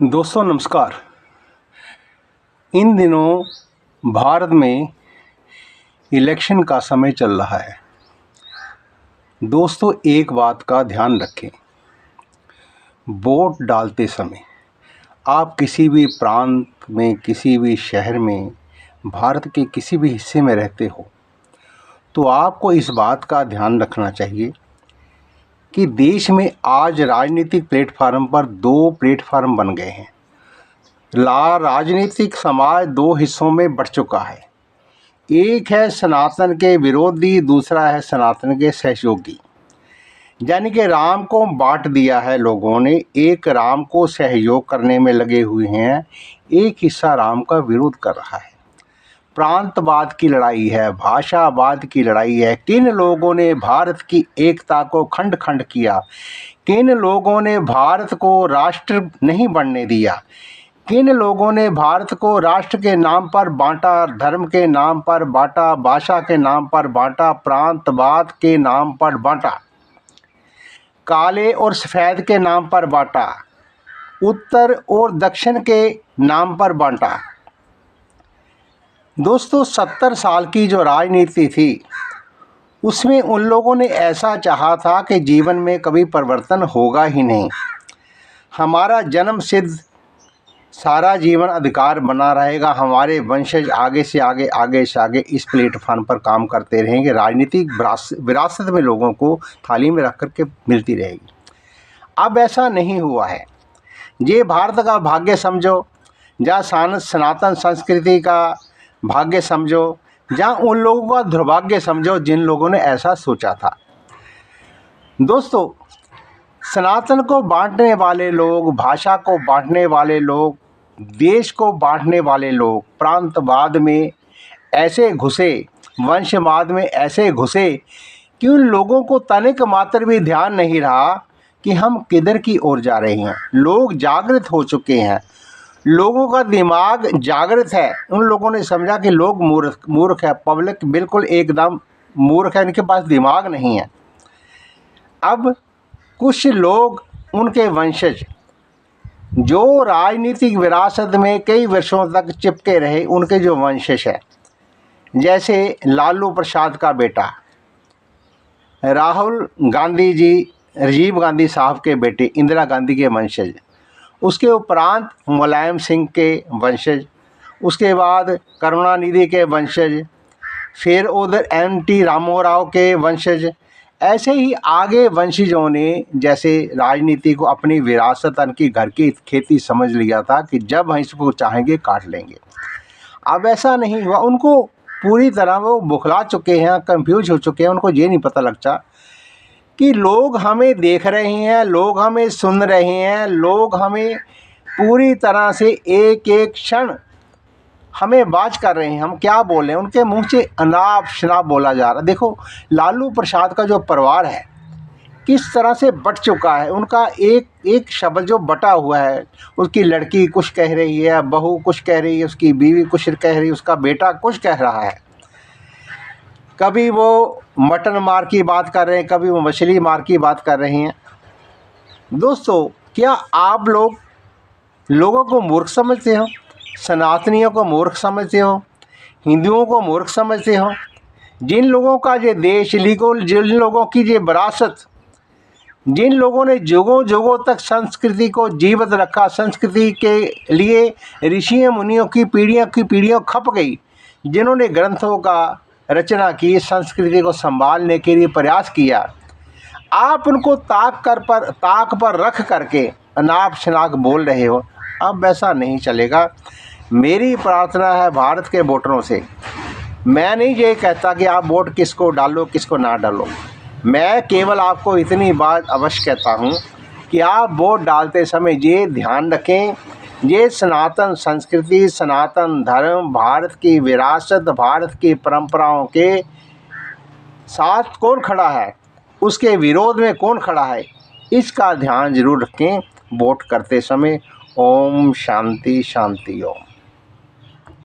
दोस्तों नमस्कार। इन दिनों भारत में इलेक्शन का समय चल रहा है। दोस्तों एक बात का ध्यान रखें, वोट डालते समय आप किसी भी प्रांत में, किसी भी शहर में, भारत के किसी भी हिस्से में रहते हो तो आपको इस बात का ध्यान रखना चाहिए कि देश में आज राजनीतिक प्लेटफार्म पर दो प्लेटफार्म बन गए हैं। राजनीतिक समाज दो हिस्सों में बढ़ चुका है। एक है सनातन के विरोधी, दूसरा है सनातन के सहयोगी। यानी कि राम को बांट दिया है लोगों ने, एक राम को सहयोग करने में लगे हुए हैं, एक हिस्सा राम का विरोध कर रहा है। प्रांतवाद की लड़ाई है, भाषावाद की लड़ाई है। किन लोगों ने भारत की एकता को खंड खंड किया, किन लोगों ने भारत को राष्ट्र नहीं बनने दिया, किन लोगों ने भारत को राष्ट्र के नाम पर बांटा, धर्म के नाम पर बांटा, भाषा के नाम पर बांटा, प्रांतवाद के नाम पर बांटा, काले और सफ़ेद के नाम पर बांटा, उत्तर और दक्षिण के नाम पर बांटा। दोस्तों 70 साल की जो राजनीति थी उसमें उन लोगों ने ऐसा चाहा था कि जीवन में कभी परिवर्तन होगा ही नहीं, हमारा जन्म सिद्ध सारा जीवन अधिकार बना रहेगा, हमारे वंशज आगे से आगे इस प्लेटफॉर्म पर काम करते रहेंगे, राजनीतिक विरासत में लोगों को थाली में रख कर के मिलती रहेगी। अब ऐसा नहीं हुआ है। ये भारत का भाग्य समझो, या सनातन संस्कृति का भाग्य समझो, या उन लोगों का दुर्भाग्य समझो जिन लोगों ने ऐसा सोचा था। दोस्तों सनातन को बांटने वाले लोग, भाषा को बांटने वाले लोग, देश को बांटने वाले लोग प्रांतवाद में ऐसे घुसे, वंशवाद में ऐसे घुसे कि उन लोगों को तनिक मात्र भी ध्यान नहीं रहा कि हम किधर की ओर जा रहे हैं। लोग जागृत हो चुके हैं, लोगों का दिमाग जागृत है। उन लोगों ने समझा कि लोग मूर्ख है, पब्लिक बिल्कुल एकदम मूर्ख है, इनके पास दिमाग नहीं है। अब कुछ लोग, उनके वंशज जो राजनीतिक विरासत में कई वर्षों तक चिपके रहे, उनके जो वंशज है, जैसे लालू प्रसाद का बेटा राहुल गांधी जी, राजीव गांधी साहब के बेटे, इंदिरा गांधी के वंशज, उसके उपरांत मुलायम सिंह के वंशज, उसके बाद करुणानिधि के वंशज, फिर उधर एन.टी. रामाराव के वंशज, ऐसे ही आगे वंशजों ने जैसे राजनीति को अपनी विरासत, उनकी घर की खेती समझ लिया था कि जब हम इसको चाहेंगे काट लेंगे। अब ऐसा नहीं हुआ। उनको पूरी तरह वो बुखला चुके हैं, कंफ्यूज हो चुके हैं। उनको ये नहीं पता लगता कि लोग हमें देख रहे हैं, लोग हमें सुन रहे हैं, लोग हमें पूरी तरह से एक एक क्षण हमें बात कर रहे हैं, हम क्या बोल रहे हैं। उनके मुंह से अनाप शनाप बोला जा रहा है। देखो लालू प्रसाद का जो परिवार है किस तरह से बट चुका है, उनका एक एक शब्द जो बटा हुआ है, उसकी लड़की कुछ कह रही है, बहू कुछ कह रही है, उसकी बीवी कुछ कह रही है, उसका बेटा कुछ कह रहा है। कभी वो मटन मार की बात कर रहे हैं, कभी वो मछली मार की बात कर रहे हैं। दोस्तों क्या आप लोगों को मूर्ख समझते हो? सनातनियों को मूर्ख समझते हो? हिंदुओं को मूर्ख समझते हो? जिन लोगों का ये देश, जिन लोगों की ये विरासत, जिन लोगों ने जुगों जुगों तक संस्कृति को जीवित रखा, संस्कृति के लिए ऋषियों मुनियों की पीढ़ियों खप गई, जिन्होंने ग्रंथों का रचना की, संस्कृति को संभालने के लिए प्रयास किया, आप उनको ताक पर रख करके अनाप शनाप बोल रहे हो। अब ऐसा नहीं चलेगा। मेरी प्रार्थना है भारत के वोटरों से, मैं नहीं ये कहता कि आप वोट किसको डालो किसको ना डालो, मैं केवल आपको इतनी बात अवश्य कहता हूँ कि आप वोट डालते समय ये ध्यान रखें, ये सनातन संस्कृति, सनातन धर्म, भारत की विरासत, भारत की परंपराओं के साथ कौन खड़ा है, उसके विरोध में कौन खड़ा है, इसका ध्यान जरूर रखें वोट करते समय। ओम शांति शांति ओम।